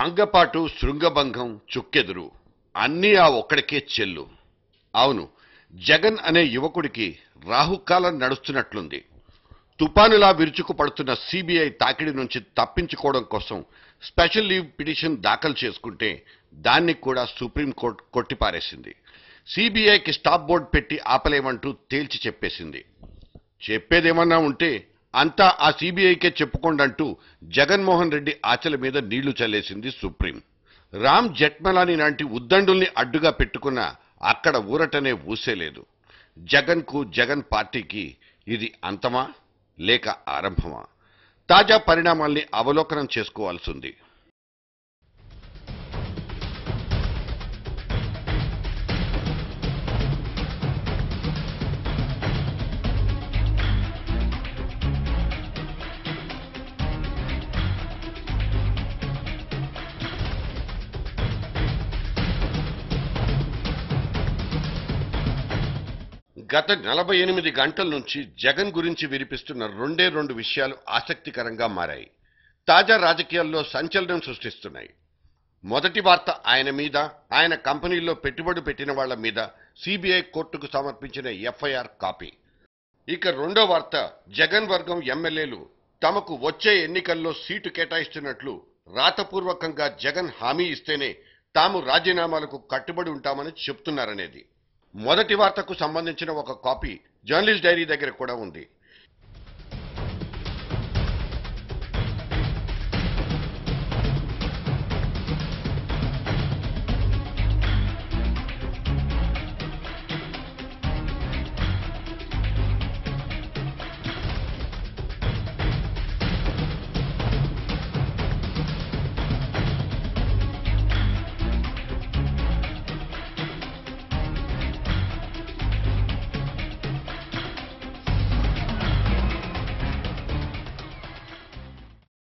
భంగపాటు, శృంగభంగం, చుక్కెదురు అన్నీ ఆ ఒక్కడికే చెల్లు. అవును, జగన్ అనే యువకుడికి రాహుకాలం నడుస్తున్నట్లుంది. తుపానులా విరుచుకుపడుతున్న సిబిఐ తాకిడి నుంచి తప్పించుకోవడం కోసం స్పెషల్ లీవ్ పిటిషన్ దాఖలు చేసుకుంటే దాన్ని కూడా సుప్రీంకోర్టు కొట్టిపారేసింది. సిబిఐకి స్టాప్ బోర్డు పెట్టి ఆపలేమంటూ తేల్చి చెప్పేసింది. చెప్పేదేమన్నా ఉంటే అంతా ఆ సిబిఐకే చెప్పుకోండంటూ జగన్మోహన్ రెడ్డి ఆచల మీద నీళ్లు చల్లేసింది సుప్రీం. రామ్ జెట్మలాని లాంటి ఉద్దండుల్ని అడ్డుగా పెట్టుకున్న అక్కడ ఊరటనే ఊసేలేదు. జగన్కు, జగన్ పార్టీకి ఇది అంతమా లేక ఆరంభమా? తాజా పరిణామాల్ని అవలోకనం చేసుకోవాల్సింది. గత 48 గంటల నుంచి జగన్ గురించి వినిపిస్తున్న రెండు విషయాలు ఆసక్తికరంగా మారాయి. తాజా రాజకీయాల్లో సంచలనం సృష్టిస్తున్నాయి. మొదటి వార్త ఆయన మీద, ఆయన కంపెనీల్లో పెట్టుబడి పెట్టిన వాళ్ల మీద సిబిఐ కోర్టుకు సమర్పించిన ఎఫ్ఐఆర్ కాపీ. ఇక రెండో వార్త జగన్ వర్గం ఎమ్మెల్యేలు తమకు వచ్చే ఎన్నికల్లో సీటు కేటాయిస్తున్నట్లు రాతపూర్వకంగా జగన్ హామీ ఇస్తేనే తాము రాజీనామాలకు కట్టుబడి ఉంటామని చెప్తున్నారనేది. మొదటి వార్తకు సంబంధించిన ఒక కాపీ జర్నలిస్ట్ డైరీ దగ్గర కూడా ఉంది.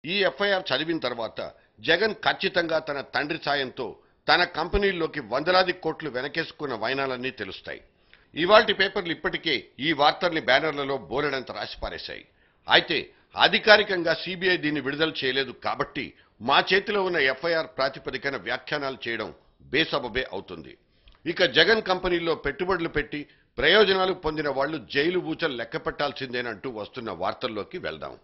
ఈ ఎఫ్ఐఆర్ చదివిన తర్వాత జగన్ ఖచ్చితంగా తన తండ్రి సాయంతో తన కంపెనీల్లోకి వందలాది కోట్లు వెనకేసుకున్న వైనాలన్నీ తెలుస్తాయి. ఇవాల్టి పేపర్లు ఇప్పటికే ఈ వార్తల్ని బ్యానర్లలో బోలెడంత రాసిపారేశాయి. అయితే అధికారికంగా సిబిఐ దీన్ని విడుదల చేయలేదు కాబట్టి మా చేతిలో ఉన్న ఎఫ్ఐఆర్ ప్రాతిపదికన వ్యాఖ్యానాలు చేయడం బేసబబే అవుతుంది. ఇక జగన్ కంపెనీల్లో పెట్టుబడులు పెట్టి ప్రయోజనాలు పొందిన వాళ్లు జైలు ఊచలు లెక్క పెట్టాల్సిందేనంటూ వస్తున్న వార్తల్లోకి వెళ్దాం.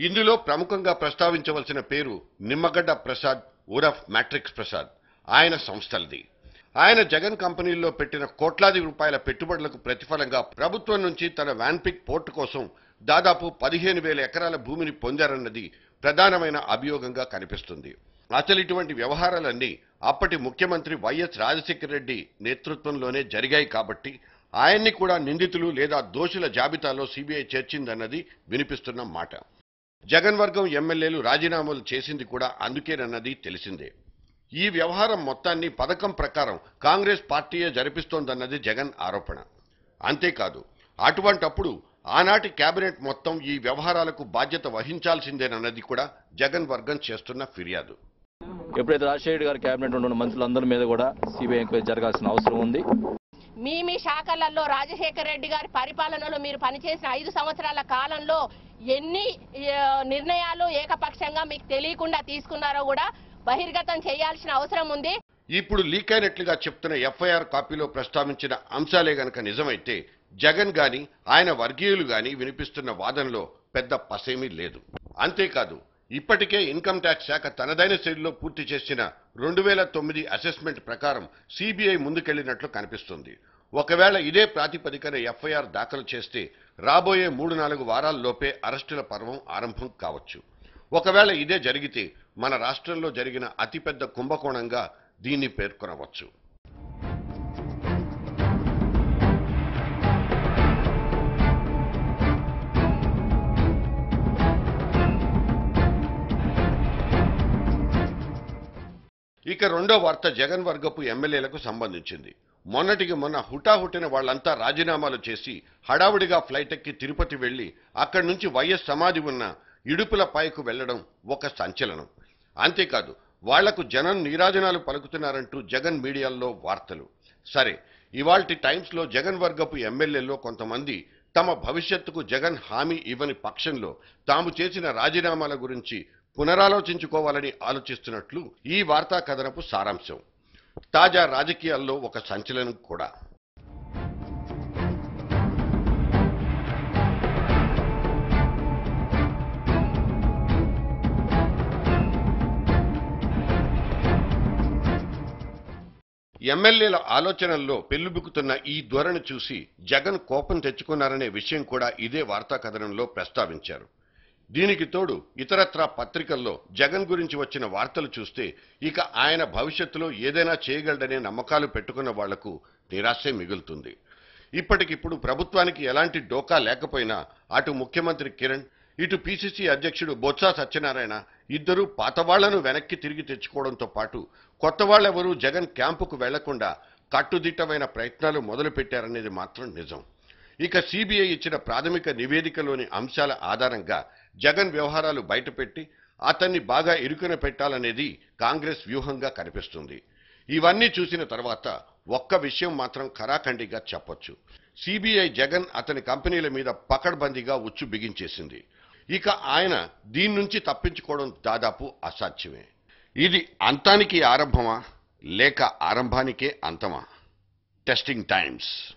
ఇందులో ప్రముఖంగా ప్రస్తావించవలసిన పేరు నిమ్మగడ్డ ప్రసాద్ ఉరఫ్ మ్యాట్రిక్స్ ప్రసాద్. ఆయన సంస్థలది. ఆయన జగన్ కంపెనీల్లో పెట్టిన కోట్లాది రూపాయల పెట్టుబడులకు ప్రతిఫలంగా ప్రభుత్వం నుంచి తన వ్యాన్పిక్ పోర్టు కోసం దాదాపు 15,000 ఎకరాల భూమిని పొందారన్నది ప్రధానమైన అభియోగంగా కనిపిస్తుంది. అసలు ఇటువంటి వ్యవహారాలన్నీ అప్పటి ముఖ్యమంత్రి వైఎస్ రాజశేఖర రెడ్డి నేతృత్వంలోనే జరిగాయి కాబట్టి ఆయన్ని కూడా నిందితులు లేదా దోషుల జాబితాలో సిబిఐ చేర్చిందన్నది వినిపిస్తున్న మాట. జగన్ వర్గం ఎమ్మెల్యేలు రాజీనామాలు చేసింది కూడా అందుకేనన్నది తెలిసిందే. ఈ వ్యవహారం మొత్తాన్ని పథకం ప్రకారం కాంగ్రెస్ పార్టీయే జరిపిస్తోందన్నది జగన్ ఆరోపణ. అంతేకాదు, అటువంటప్పుడు ఆనాటి కేబినెట్ మొత్తం ఈ వ్యవహారాలకు బాధ్యత వహించాల్సిందేనన్నది కూడా జగన్ వర్గం చేస్తున్న ఫిర్యాదు. ఎప్పుడైతే రాజశేఖర్ గారి కేబినెట్ ఉన్న మంత్రులందరి మీద కూడా సిబిఐ ఎంక్వైరీ జరగాల్సిన అవసరం ఉంది. మీ శాఖలలో రాజశేఖర రెడ్డి గారి పరిపాలనలో మీరు పనిచేసిన 5 సంవత్సరాల కాలంలో ఎన్ని నిర్ణయాలు ఏకపక్షంగా మీకు తెలియకుండా తీసుకున్నారో కూడా బహిర్గతం చేయాల్సిన అవసరం ఉంది. ఇప్పుడు లీక్ అయినట్లుగా చెప్తున్న ఎఫ్ఐఆర్ కాపీలో ప్రస్తావించిన అంశాలే గనక నిజమైతే జగన్ గాని ఆయన వర్గీయులు గాని వినిపిస్తున్న వాదనలో పెద్ద పసేమీ లేదు. అంతేకాదు, ఇప్పటికే ఇన్కమ్ ట్యాక్స్ శాఖ తనదైన శైలిలో పూర్తి చేసిన 2009 అసెస్మెంట్ ప్రకారం సిబిఐ ముందుకెళ్లినట్లు కనిపిస్తుంది. ఒకవేళ ఇదే ప్రాతిపదికన ఎఫ్ఐఆర్ దాఖలు చేస్తే రాబోయే 3-4 వారాల్లోపే అరెస్టుల పర్వం ఆరంభం కావచ్చు. ఒకవేళ ఇదే జరిగితే మన రాష్ట్రంలో జరిగిన అతిపెద్ద కుంభకోణంగా దీన్ని పేర్కొనవచ్చు. ఇక రెండో వార్త జగన్ వర్గపు ఎమ్మెల్యేలకు సంబంధించింది. మొన్నటికి మొన్న హుటాహుటిన వాళ్ళంతా రాజీనామాలు చేసి హడావుడిగా ఫ్లైట్ ఎక్కి తిరుపతి వెళ్లి అక్కడి నుంచి వైఎస్ సమాధి ఉన్న ఇడుపులపాయకు వెళ్లడం ఒక సంచలనం. అంతేకాదు వాళ్లకు జనం నీరాజనాలు పలుకుతున్నారంటూ జగన్ మీడియాల్లో వార్తలు. సరే, ఇవాల్టి టైమ్స్లో జగన్ వర్గపు ఎమ్మెల్యేల్లో కొంతమంది తమ భవిష్యత్తుకు జగన్ హామీ ఇవ్వని పక్షంలో తాము చేసిన రాజీనామాల గురించి పునరాలోచించుకోవాలని ఆలోచిస్తున్నట్లు ఈ వార్తా కథనపు సారాంశం. తాజా రాజకీయాల్లో ఒక సంచలనం కూడా. ఎమ్మెల్యేల ఆలోచనల్లో పెళ్లిబుకుతున్న ఈ ధోరణి చూసి జగన్ కోపం తెచ్చుకున్నారనే విషయం కూడా ఇదే వార్తా కథనంలో ప్రస్తావించారు. దీనికి తోడు ఇతరత్రా పత్రికల్లో జగన్ గురించి వచ్చిన వార్తలు చూస్తే ఇక ఆయన భవిష్యత్తులో ఏదైనా చేయగలడనే నమ్మకాలు పెట్టుకున్న వాళ్లకు నిరాశే మిగులుతుంది. ఇప్పటికిప్పుడు ప్రభుత్వానికి ఎలాంటి డోకా లేకపోయినా అటు ముఖ్యమంత్రి కిరణ్, ఇటు పిసిసి అధ్యక్షుడు బొత్స సత్యనారాయణ ఇద్దరూ పాతవాళ్లను వెనక్కి తిరిగి తెచ్చుకోవడంతో పాటు కొత్త వాళ్ళెవరూ జగన్ క్యాంపుకు వెళ్లకుండా కట్టుదిట్టమైన ప్రయత్నాలు మొదలుపెట్టారనేది మాత్రం నిజం. ఇక సిబిఐ ఇచ్చిన ప్రాథమిక నివేదికలోని అంశాల ఆధారంగా జగన్ వ్యవహారాలు బయటపెట్టి అతన్ని బాగా ఇరుకున పెట్టాలనేది కాంగ్రెస్ వ్యూహంగా కనిపిస్తుంది. ఇవన్నీ చూసిన తర్వాత ఒక్క విషయం మాత్రం ఖరాఖండిగా చెప్పొచ్చు. సిబిఐ జగన్ అతని కంపెనీల మీద పకడ్బందీగా ఉచ్చు బిగించేసింది. ఇక ఆయన దీని నుంచి తప్పించుకోవడం దాదాపు అసాధ్యమే. ఇది అంతానికి ఆరంభమా లేక ఆరంభానికే అంతమా? Testing times.